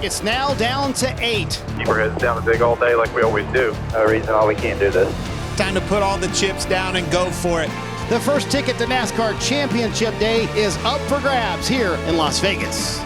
It's now down to 8. Keep our heads down and dig all day like we always do. No reason why we can't do this. Time to put all the chips down and go for it. The first ticket to NASCAR Championship Day is up for grabs here in Las Vegas.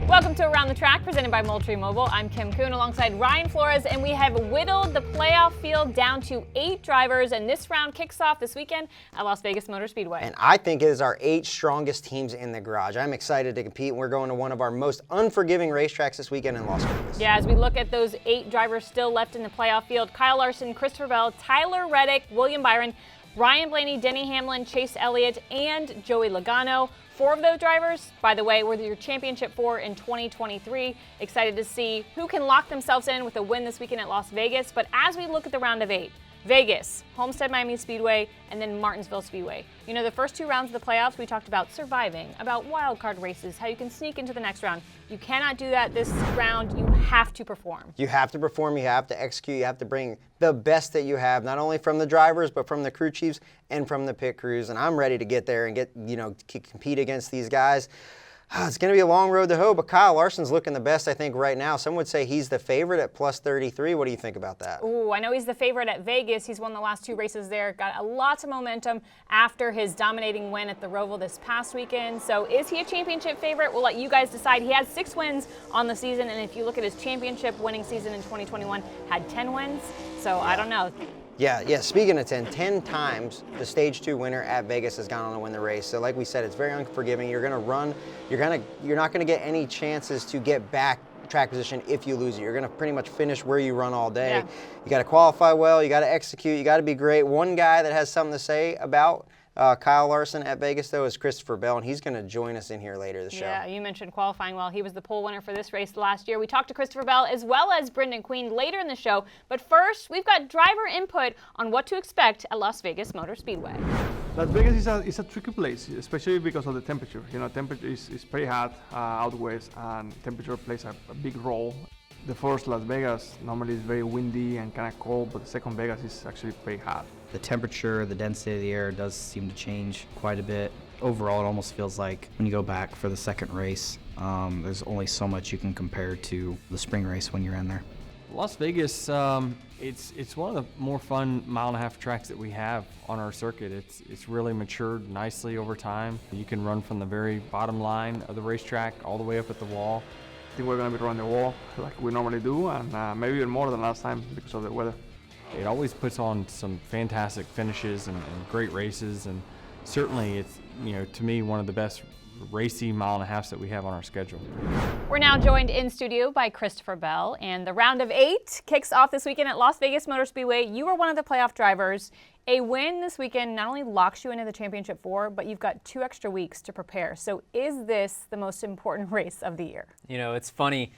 Welcome to Around the Track, presented by Moultrie Mobile. I'm Kim Coon alongside Ryan Flores, and we have whittled the playoff field down to 8 drivers, and this round kicks off this weekend at Las Vegas Motor Speedway. And I think it is our 8 strongest teams in the garage. I'm excited to compete, and we're going to one of our most unforgiving racetracks this weekend in Las Vegas. Yeah, as we look at those 8 drivers still left in the playoff field, Kyle Larson, Christopher Bell, Tyler Reddick, William Byron, Ryan Blaney, Denny Hamlin, Chase Elliott, and Joey Logano. 4 of those drivers, by the way, were your championship 4 in 2023. Excited to see who can lock themselves in with a win this weekend at Las Vegas. But as we look at the round of 8, Vegas, Homestead Miami Speedway, and then Martinsville Speedway. You know, the first 2 rounds of the playoffs, we talked about surviving, about wild card races, how you can sneak into the next round. You cannot do that this round. You have to perform. You have to perform, you have to execute, you have to bring the best that you have, not only from the drivers, but from the crew chiefs and from the pit crews. And I'm ready to get there and compete against these guys. It's going to be a long road to hoe, but Kyle Larson's looking the best, I think, right now. Some would say he's the favorite at plus 33. What do you think about that? Ooh, I know he's the favorite at Vegas. He's won the last 2 races there. Got lots of momentum after his dominating win at the Roval this past weekend. So is he a championship favorite? We'll let you guys decide. He has 6 wins on the season, and if you look at his championship winning season in 2021, had 10 wins. So I don't know. Yeah, speaking of 10 times the Stage 2 winner at Vegas has gone on to win the race. So like we said, it's very unforgiving. You're going to run, you're not going to get any chances to get back track position if you lose it. You're going to pretty much finish where you run all day. Yeah. You got to qualify well, you got to execute, you got to be great. One guy that has something to say about Kyle Larson at Vegas, though, is Christopher Bell, and he's going to join us in here later in the show. Yeah, you mentioned qualifying well. He was the pole winner for this race last year. We talked to Christopher Bell as well as Brenden Queen later in the show. But first, we've got driver input on what to expect at Las Vegas Motor Speedway. Las Vegas is a tricky place, especially because of the temperature. You know, temperature is pretty hot out west, and temperature plays a big role. The first Las Vegas normally is very windy and kind of cold, but the second Vegas is actually pretty hot. The temperature, the density of the air does seem to change quite a bit. Overall, it almost feels like when you go back for the second race, there's only so much you can compare to the spring race when you're in there. Las Vegas, it's one of the more fun 1.5-mile tracks that we have on our circuit. It's really matured nicely over time. You can run from the very bottom line of the racetrack all the way up at the wall. I think we're going to be running the wall like we normally do, and maybe even more than last time because of the weather. It always puts on some fantastic finishes and great races, and certainly it's, to me, one of the best racy 1.5-miles that we have on our schedule. We're now joined in studio by Christopher Bell, and the round of 8 kicks off this weekend at Las Vegas Motor Speedway. You were one of the playoff drivers. A win this weekend not only locks you into the championship 4, but you've got 2 extra weeks to prepare. So is this the most important race of the year? You know, it's funny.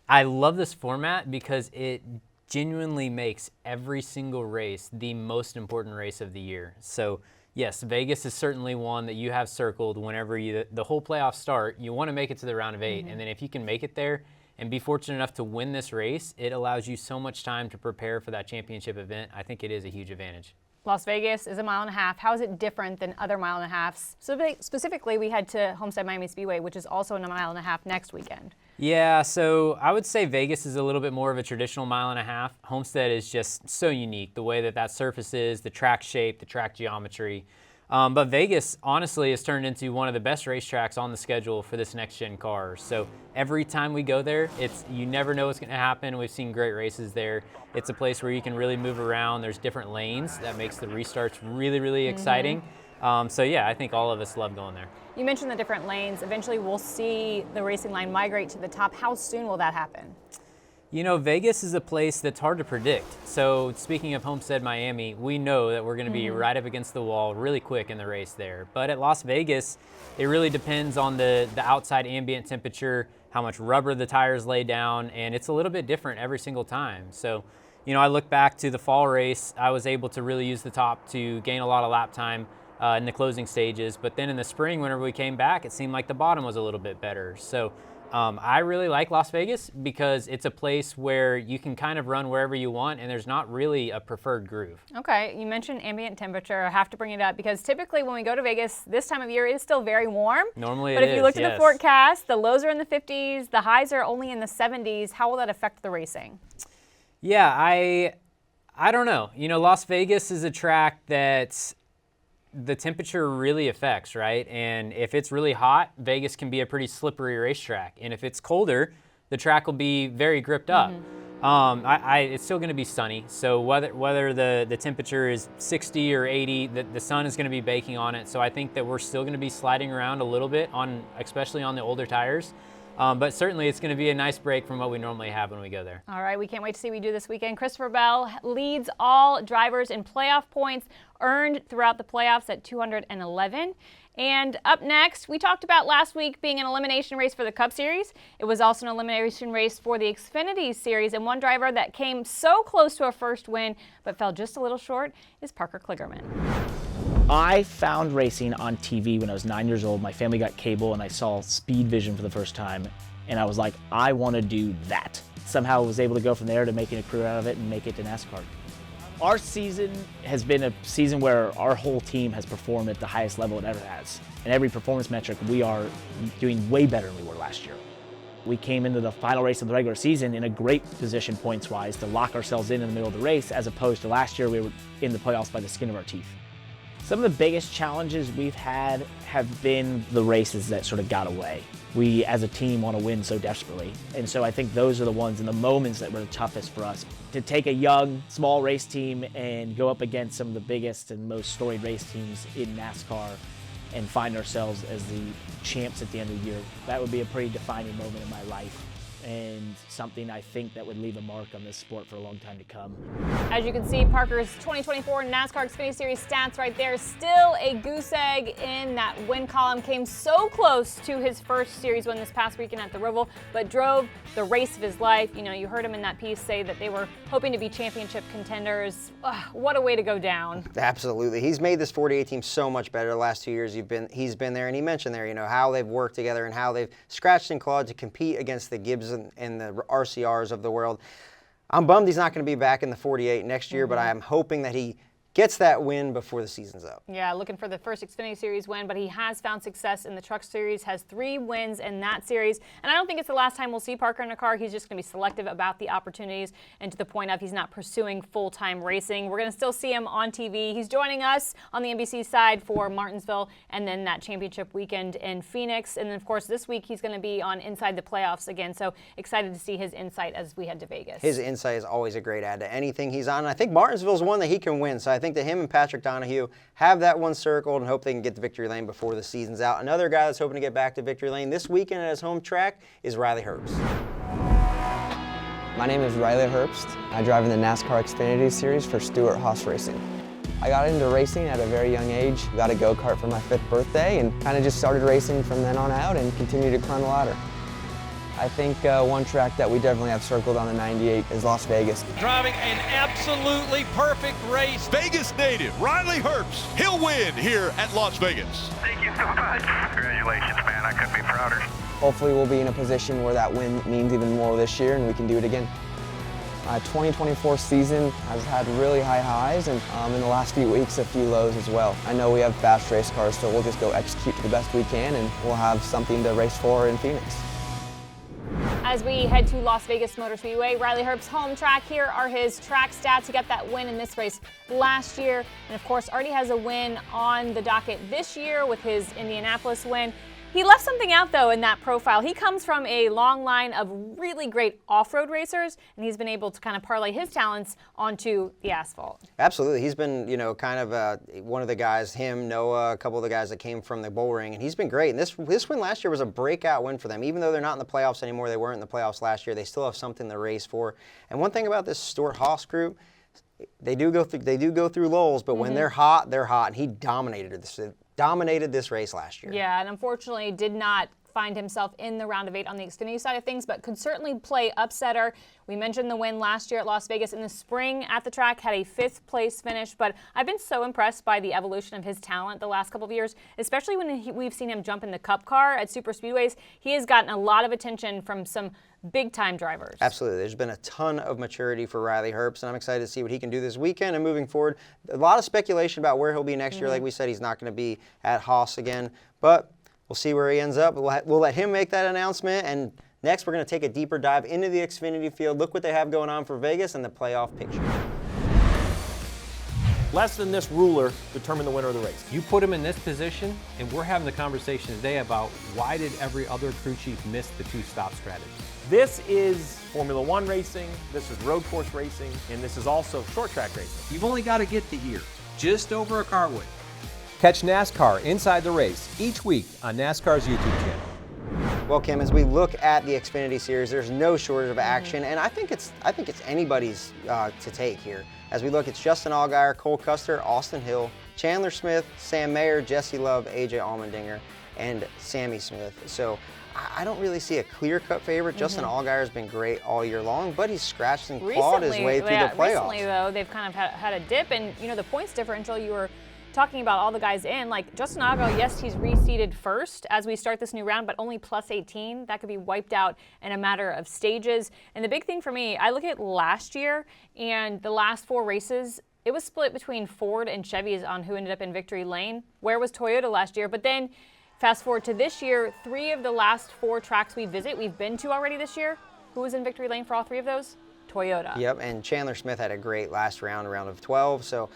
I love this format because it genuinely makes every single race the most important race of the year. So yes, Vegas is certainly one that you have circled whenever the whole playoffs start. You want to make it to the round of 8, and then if you can make it there and be fortunate enough to win this race, it allows you so much time to prepare for that championship event. I think it is a huge advantage. Las Vegas is a 1.5 miles. How is it different than other 1.5 miles? So specifically, we head to Homestead Miami Speedway, which is also a 1.5 miles next weekend. Yeah, so I would say Vegas is a little bit more of a traditional 1.5 miles. Homestead is just so unique, the way that surface is, the track shape, the track geometry. But Vegas, honestly, has turned into one of the best racetracks on the schedule for this next-gen car. So every time we go there, you never know what's going to happen. We've seen great races there. It's a place where you can really move around. There's different lanes. That makes the restarts really, really exciting. So yeah, I think all of us love going there. You mentioned the different lanes. Eventually, we'll see the racing line migrate to the top. How soon will that happen? You know, Vegas is a place that's hard to predict. So speaking of Homestead Miami, we know that we're going to be right up against the wall really quick in the race there. But at Las Vegas, it really depends on the outside ambient temperature, how much rubber the tires lay down, and it's a little bit different every single time. So, you know, I look back to the fall race, I was able to really use the top to gain a lot of lap time in the closing stages. But then in the spring, whenever we came back, it seemed like the bottom was a little bit better. So I really like Las Vegas because it's a place where you can kind of run wherever you want, and there's not really a preferred groove. Okay, you mentioned ambient temperature. I have to bring it up because typically when we go to Vegas this time of year, it is still very warm. Normally but it if you is, look at yes. the forecast, the lows are in the 50s, the highs are only in the 70s. How will that affect the racing? Yeah, I don't know. You know, Las Vegas is a track that the temperature really affects, right? And if it's really hot, Vegas can be a pretty slippery racetrack. And if it's colder, the track will be very gripped up. It's still going to be sunny. So whether the temperature is 60 or 80, the sun is going to be baking on it. So I think that we're still going to be sliding around a little bit, especially on the older tires. But certainly it's going to be a nice break from what we normally have when we go there. All right, we can't wait to see what we do this weekend. Christopher Bell leads all drivers in playoff points earned throughout the playoffs at 211. And up next, we talked about last week being an elimination race for the Cup Series. It was also an elimination race for the Xfinity Series, and one driver that came so close to a first win but fell just a little short is Parker Kligerman. I found racing on TV when I was 9 years old. My family got cable and I saw Speed Vision for the first time. And I was like, I want to do that. Somehow I was able to go from there to making a career out of it and make it to NASCAR. Our season has been a season where our whole team has performed at the highest level it ever has. And every performance metric, we are doing way better than we were last year. We came into the final race of the regular season in a great position points-wise to lock ourselves in the middle of the race, as opposed to last year we were in the playoffs by the skin of our teeth. Some of the biggest challenges we've had have been the races that sort of got away. We as a team want to win so desperately. And so I think those are the ones and the moments that were the toughest for us. To take a young, small race team and go up against some of the biggest and most storied race teams in NASCAR and find ourselves as the champs at the end of the year, that would be a pretty defining moment in my life. And something I think that would leave a mark on this sport for a long time to come. As you can see, Parker's 2024 NASCAR Xfinity Series stats right there. Still a goose egg in that win column. Came so close to his first series win this past weekend at the Roval, but drove the race of his life. You know, you heard him in that piece say that they were hoping to be championship contenders. Ugh, what a way to go down. Absolutely. He's made this 48 team so much better the last 2 years he's been there, and he mentioned there, you know, how they've worked together and how they've scratched and clawed to compete against the Gibbs and the RCRs of the world. I'm bummed he's not going to be back in the 48 next year, but I am hoping that he gets that win before the season's up. Yeah, looking for the first Xfinity Series win, but he has found success in the Truck Series, has 3 wins in that series. And I don't think it's the last time we'll see Parker in a car. He's just going to be selective about the opportunities, and to the point of he's not pursuing full-time racing. We're going to still see him on TV. He's joining us on the NBC side for Martinsville and then that championship weekend in Phoenix. And then, of course, this week he's going to be on Inside the Playoffs again. So excited to see his insight as we head to Vegas. His insight is always a great add to anything he's on. And I think Martinsville's one that he can win. So I think that him and Patrick Donahue have that one circled and hope they can get to victory lane before the season's out. Another guy that's hoping to get back to victory lane this weekend at his home track is Riley Herbst. My name is Riley Herbst. I drive in the NASCAR Xfinity Series for Stewart-Haas Racing. I got into racing at a very young age, got a go-kart for my 5th birthday, and kind of just started racing from then on out and continued to climb the ladder. I think one track that we definitely have circled on the 98 is Las Vegas. Driving an absolutely perfect race. Vegas native Riley Herbst. He'll win here at Las Vegas. Thank you so much. Congratulations, man. I couldn't be prouder. Hopefully we'll be in a position where that win means even more this year and we can do it again. 2024 season has had really high highs and in the last few weeks a few lows as well. I know we have fast race cars, so we'll just go execute to the best we can and we'll have something to race for in Phoenix. As we head to Las Vegas Motor Speedway, Riley Herbst's home track, here are his track stats. He got that win in this race last year, and of course already has a win on the docket this year with his Indianapolis win. He left something out, though, in that profile. He comes from a long line of really great off-road racers, and he's been able to kind of parlay his talents onto the asphalt. Absolutely. He's been, you know, kind of one of the guys, him, Noah, a couple of the guys that came from the bull ring, and he's been great. And this win last year was a breakout win for them. Even though they're not in the playoffs anymore, they weren't in the playoffs last year, they still have something to race for. And one thing about this Stewart-Haas group, they do go through lulls, but when they're hot, and he dominated this race last year. Yeah, and unfortunately did not find himself in the round of 8 on the Xfinity side of things, but could certainly play upsetter. We mentioned the win last year at Las Vegas in the spring at the track, had a 5th place finish, but I've been so impressed by the evolution of his talent the last couple of years, especially when we've seen him jump in the Cup car at super speedways. He has gotten a lot of attention from some big-time drivers. Absolutely. There's been a ton of maturity for Riley Herbst, and I'm excited to see what he can do this weekend and moving forward. A lot of speculation about where he'll be next year. Like we said, he's not going to be at Haas again, but we'll see where he ends up. We'll let him make that announcement, and next we're going to take a deeper dive into the Xfinity field, look what they have going on for Vegas and the playoff picture. Less than this ruler determine the winner of the race. You put him in this position, and we're having the conversation today about why did every other crew chief miss the 2-stop strategy. This is Formula One racing, this is road course racing, and this is also short track racing. You've only got to get to here, just over a car width. Catch NASCAR Inside the Race each week on NASCAR's YouTube channel. Well, Kim, as we look at the Xfinity Series, there's no shortage of action, and I think it's anybody's to take here. As we look, it's Justin Allgaier, Cole Custer, Austin Hill, Chandler Smith, Sam Mayer, Jesse Love, AJ Allmendinger, and Sammy Smith. So I don't really see a clear-cut favorite. Justin Allgaier has been great all year long, but he's scratched and clawed his way through the playoffs. Recently, though, they've kind of had a dip, and the points differential you were talking about all the guys in, like Justin Allgaier, yes, he's reseeded first as we start this new round, but only plus 18. That could be wiped out in a matter of stages. And the big thing for me, I look at last year and the last 4 races, it was split between Ford and Chevys on who ended up in victory lane. Where was Toyota last year? But then fast forward to this year, 3 of the last 4 tracks we've been to already this year. Who was in victory lane for all 3 of those? Toyota. Yep, and Chandler Smith had a great last round of 12. So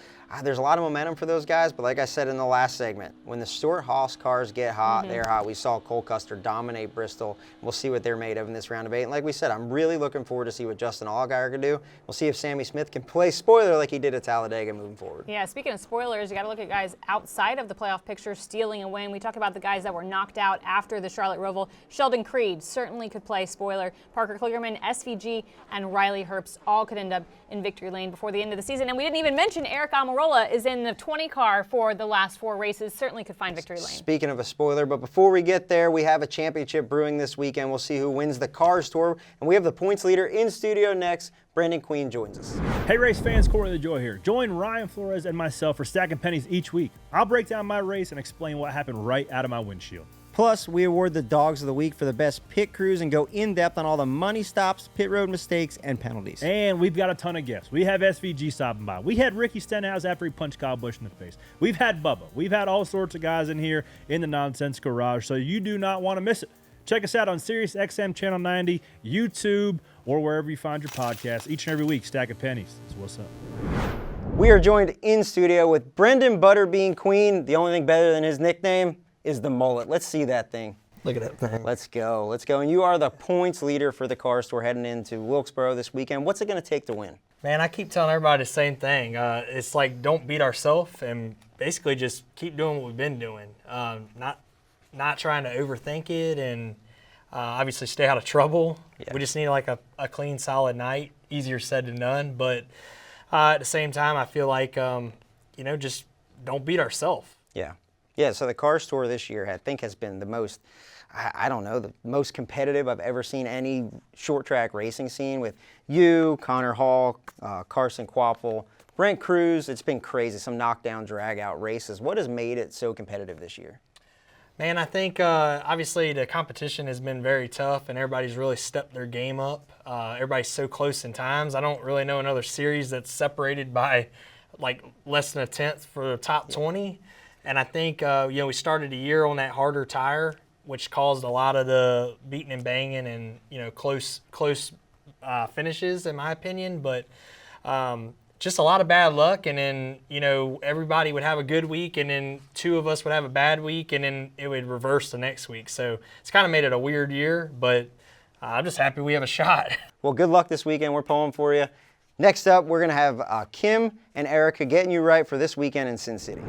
there's a lot of momentum for those guys. But like I said in the last segment, when the Stewart-Haas cars get hot, they're hot. We saw Cole Custer dominate Bristol. We'll see what they're made of in this round of 8. And like we said, I'm really looking forward to see what Justin Allgaier can do. We'll see if Sammy Smith can play spoiler like he did at Talladega moving forward. Yeah, speaking of spoilers, you got to look at guys outside of the playoff picture stealing a win. We talk about the guys that were knocked out after the Charlotte Roval. Sheldon Creed certainly could play spoiler. Parker Kligerman, SVG, and Riley Herbst all could end up in victory lane before the end of the season. And we didn't even mention Eric Almirola is in the 20 car for the last 4 races. Certainly could find victory lane. Speaking of a spoiler, but before we get there, we have a championship brewing this weekend. We'll see who wins the Cars Tour. And we have the points leader in studio next. Brenden Queen joins us. Hey race fans, Corey LaJoy here. Join Ryan Flores and myself for Stacking Pennies each week. I'll break down my race and explain what happened right out of my windshield. Plus, we award the Dogs of the Week for the best pit crews and go in-depth on all the money stops, pit road mistakes, and penalties. And we've got a ton of guests. We have SVG stopping by. We had Ricky Stenhouse after he punched Kyle Busch in the face. We've had Bubba. We've had all sorts of guys in here in the Nonsense Garage, so you do not want to miss it. Check us out on Sirius XM Channel 90, YouTube, or wherever you find your podcasts. Each and every week, Stacking Pennies. That's what's up. We are joined in studio with Brenden Butterbean Queen. The only thing better than his nickname is the mullet. Let's see that thing. Look at that thing. Let's go. Let's go. And you are the points leader for the Cars Tour heading into Wilkesboro this weekend. What's it going to take to win? Man, I keep telling everybody the same thing. It's like don't beat ourselves and basically just keep doing what we've been doing. Not trying to overthink it and obviously stay out of trouble. Yeah. We just need like a clean, solid night. Easier said than done. But at the same time, I feel like, just don't beat ourselves. Yeah. Yeah, so the Cars Tour this year, I think, has been the most, the most competitive I've ever seen any short track racing scene with you, Connor Hall, Carson Quaffle, Brent Cruz. It's been crazy, some knockdown, drag-out races. What has made it so competitive this year? Man, I think obviously the competition has been very tough and everybody's really stepped their game up. Everybody's so close in times. I don't really know another series that's separated by like less than a tenth for the top 20. And I think, we started the year on that harder tire, which caused a lot of the beating and banging and, close finishes, in my opinion. But just a lot of bad luck. And then, everybody would have a good week, and then 2 of us would have a bad week, and then it would reverse the next week. So it's kind of made it a weird year, but I'm just happy we have a shot. Well, good luck this weekend. We're pulling for you. Next up, we're going to have Kim and Erica getting you right for this weekend in Sin City.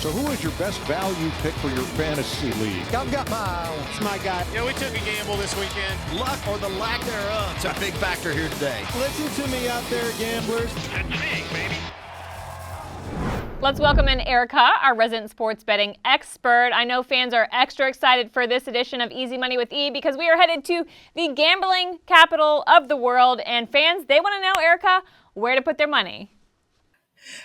So who is your best value pick for your fantasy league? It's my guy. Yeah, we took a gamble this weekend. Luck or the lack thereof. It's a big factor here today. Listen to me out there, gamblers. That's big, baby. Let's welcome in Erica, our resident sports betting expert. I know fans are extra excited for this edition of Easy Money with E because we are headed to the gambling capital of the world, and fans, they want to know, Erica, where to put their money.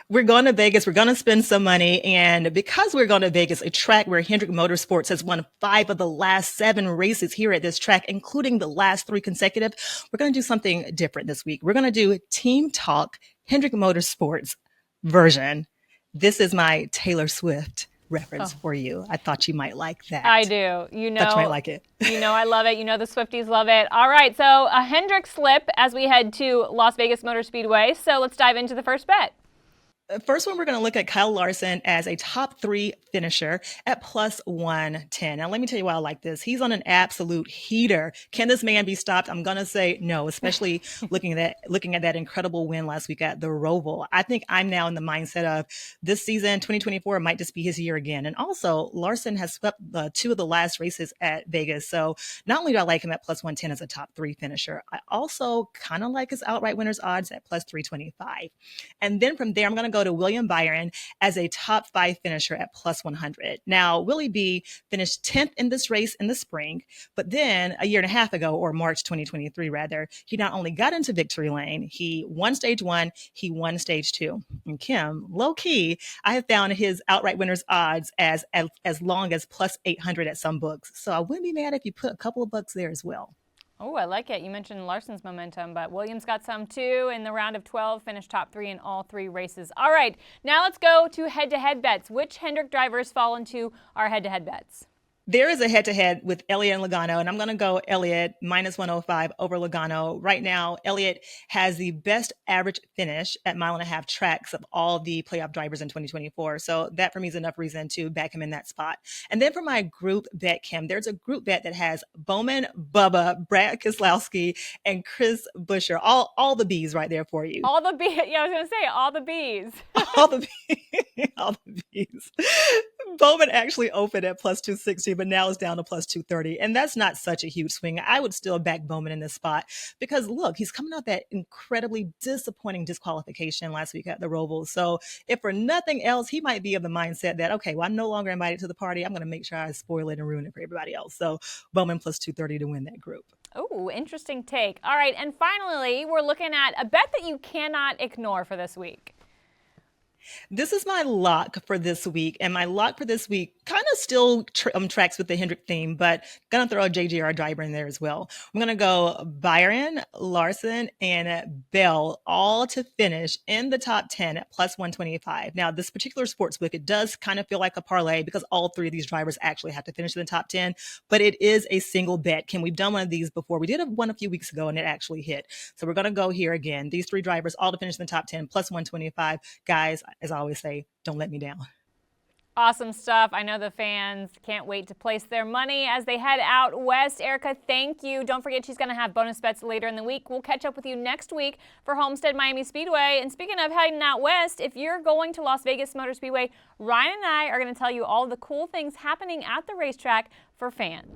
We're going to Vegas. We're going to spend some money. And because we're going to Vegas, a track where Hendrick Motorsports has won 5 of the last 7 races here at this track, including the last 3 consecutive, we're going to do something different this week. We're going to do Team Talk Hendrick Motorsports version. This is my Taylor Swift reference for you. I thought you might like that. I do. You know, thought you might like it. You know I love it. You know the Swifties love it. All right, so a Hendrick slip as we head to Las Vegas Motor Speedway. So let's dive into the first bet. First one, we're going to look at Kyle Larson as a top 3 finisher at plus 110. Now, let me tell you why I like this. He's on an absolute heater. Can this man be stopped? I'm going to say no, especially looking at that incredible win last week at the Roval. I think I'm now in the mindset of this season, 2024, might just be his year again. And also, Larson has swept 2 of the last races at Vegas. So not only do I like him at plus 110 as a top 3 finisher, I also kind of like his outright winners odds at plus 325. And then from there, I'm going to go to William Byron as a top 5 finisher at plus 100. Now, Willie B finished 10th in this race in the spring, but then a year and a half ago, or March 2023 rather, he not only got into victory lane, he won stage 1, he won stage 2. And Kim, low key, I have found his outright winners odds as long as plus 800 at some books. So I wouldn't be mad if you put a couple of bucks there as well. Oh, I like it. You mentioned Larson's momentum, but Williams got some too in the round of 12, finished top 3 in all 3 races. All right, now let's go to head-to-head bets. Which Hendrick drivers fall into our head-to-head bets? There is a head-to-head with Elliott and Logano, and I'm going to go Elliott minus 105 over Logano. Right now, Elliott has the best average finish at 1.5 mile tracks of all the playoff drivers in 2024. So that for me is enough reason to back him in that spot. And then for my group bet, Kim, there's a group bet that has Bowman, Bubba, Brad Keselowski, and Chris Buescher. All the B's right there for you. All the B's. Yeah, I was going to say all the B's. all the B's. All the B's. Bowman actually opened at plus 260, but now it's down to plus 230. And that's not such a huge swing. I would still back Bowman in this spot because, look, he's coming out that incredibly disappointing disqualification last week at the Roval. So if for nothing else, he might be of the mindset that, okay, well, I'm no longer invited to the party. I'm going to make sure I spoil it and ruin it for everybody else. So Bowman plus 230 to win that group. Oh, interesting take. All right, and finally, we're looking at a bet that you cannot ignore for this week. This is my lock for this week, and my lock for this week kind of still tracks with the Hendrick theme, but gonna throw a JGR driver in there as well. I'm gonna go Byron, Larson, and Bell all to finish in the top 10 at plus 125. Now, this particular sports book, it does kind of feel like a parlay because all 3 of these drivers actually have to finish in the top 10, but it is a single bet. Kim, we've done one of these before. We did one a few weeks ago, and it actually hit. So we're gonna go here again. These 3 drivers all to finish in the top 10 plus 125. Guys, as I always say, don't let me down. Awesome stuff. I know the fans can't wait to place their money as they head out west. Erica, thank you. Don't forget she's going to have bonus bets later in the week. We'll catch up with you next week for Homestead Miami Speedway. And speaking of heading out west, if you're going to Las Vegas Motor Speedway, Ryan and I are going to tell you all the cool things happening at the racetrack for fans.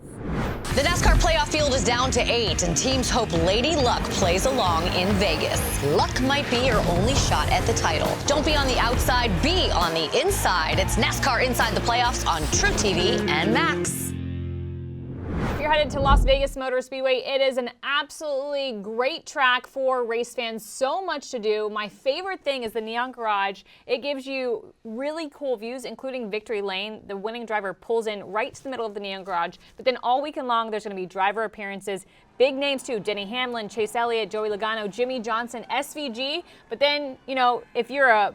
The NASCAR playoff field is down to 8, and teams hope Lady Luck plays along in Vegas. Luck might be your only shot at the title. Don't be on the outside, be on the inside. It's NASCAR Inside the Playoffs on True TV and Max. If you're headed to Las Vegas Motor Speedway, it is an absolutely great track for race fans. So much to do. My favorite thing is the Neon Garage. It gives you really cool views, including Victory Lane. The winning driver pulls in right to the middle of the Neon Garage. But then all weekend long, there's going to be driver appearances. Big names too, Denny Hamlin, Chase Elliott, Joey Logano, Jimmy Johnson, SVG. But then, you know, if you're a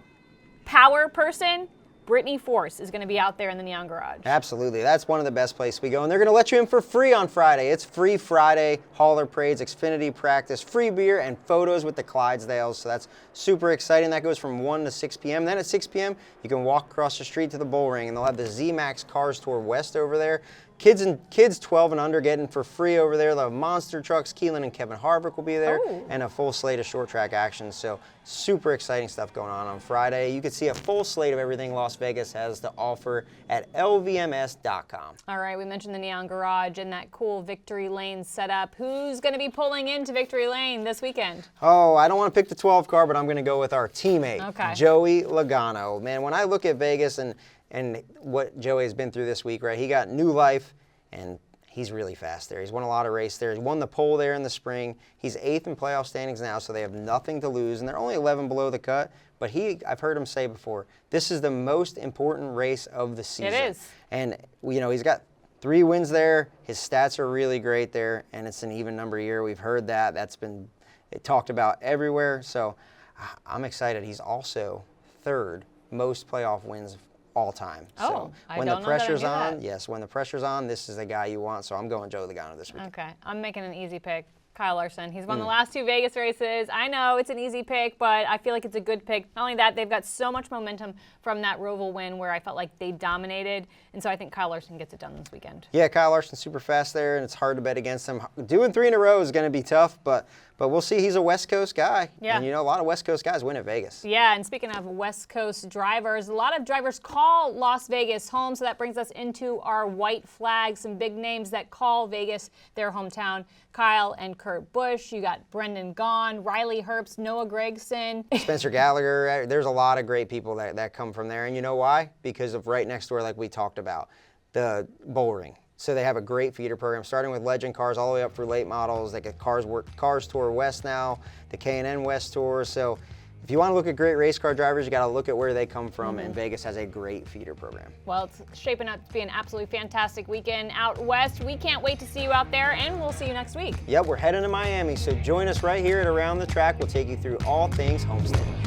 power person, Brittany Force is going to be out there in the Neon Garage. Absolutely. That's one of the best places we go. And they're going to let you in for free on Friday. It's free Friday, hauler parades, Xfinity practice, free beer, and photos with the Clydesdales. So that's super exciting. That goes from 1 to 6 p.m. Then at 6 p.m., you can walk across the street to the bull ring, and they'll have the Z-Max Cars Tour West over there. Kids 12 and under getting for free over there. They'll have monster trucks. Keelan and Kevin Harvick will be there, and a full slate of short track action. So super exciting stuff going on Friday. You can see a full slate of everything Las Vegas has to offer at lvms.com. All right, we mentioned the Neon Garage and that cool Victory Lane setup. Who's going to be pulling into Victory Lane this weekend? Oh, I don't want to pick the 12 car, but I'm going to go with our teammate, Joey Logano. Man, when I look at Vegas and what Joey's been through this week, right? He got new life, and he's really fast there. He's won a lot of races there. He won the pole there in the spring. He's 8th in playoff standings now, so they have nothing to lose, and they're only 11 below the cut. But I've heard him say before, this is the most important race of the season. It is. And, he's got 3 wins there. His stats are really great there, and it's an even number year. We've heard that. That's been talked about everywhere. So I'm excited. He's also 3rd most playoff wins all time. So when the pressure's on, when the pressure's on, this is the guy you want. So I'm going Joey Logano this week. Okay, I'm making an easy pick. Kyle Larson. He's won the last 2 Vegas races. I know it's an easy pick, but I feel like it's a good pick. Not only that, they've got so much momentum from that Roval win where I felt like they dominated, and so I think Kyle Larson gets it done this weekend. Yeah, Kyle Larson's super fast there, and it's hard to bet against him. Doing 3 in a row is going to be tough, but we'll see. He's a West Coast guy, and a lot of West Coast guys win at Vegas. Yeah, and speaking of West Coast drivers, a lot of drivers call Las Vegas home, so that brings us into our white flag, some big names that call Vegas their hometown. Kyle and Kurt Busch. You got Brenden Gaughan, Riley Herbst, Noah Gragson. Spencer Gallagher. There's a lot of great people that come from there. And you know why? Because of right next door, like we talked about, the bull ring. So they have a great feeder program, starting with legend cars all the way up through late models. They get Cars Tour West now, the K&N West Tour. So if you want to look at great race car drivers, you got to look at where they come from, and Vegas has a great feeder program. Well, it's shaping up to be an absolutely fantastic weekend out west. We can't wait to see you out there, and we'll see you next week. Yep, we're heading to Miami, so join us right here at Around the Track. We'll take you through all things Homestead.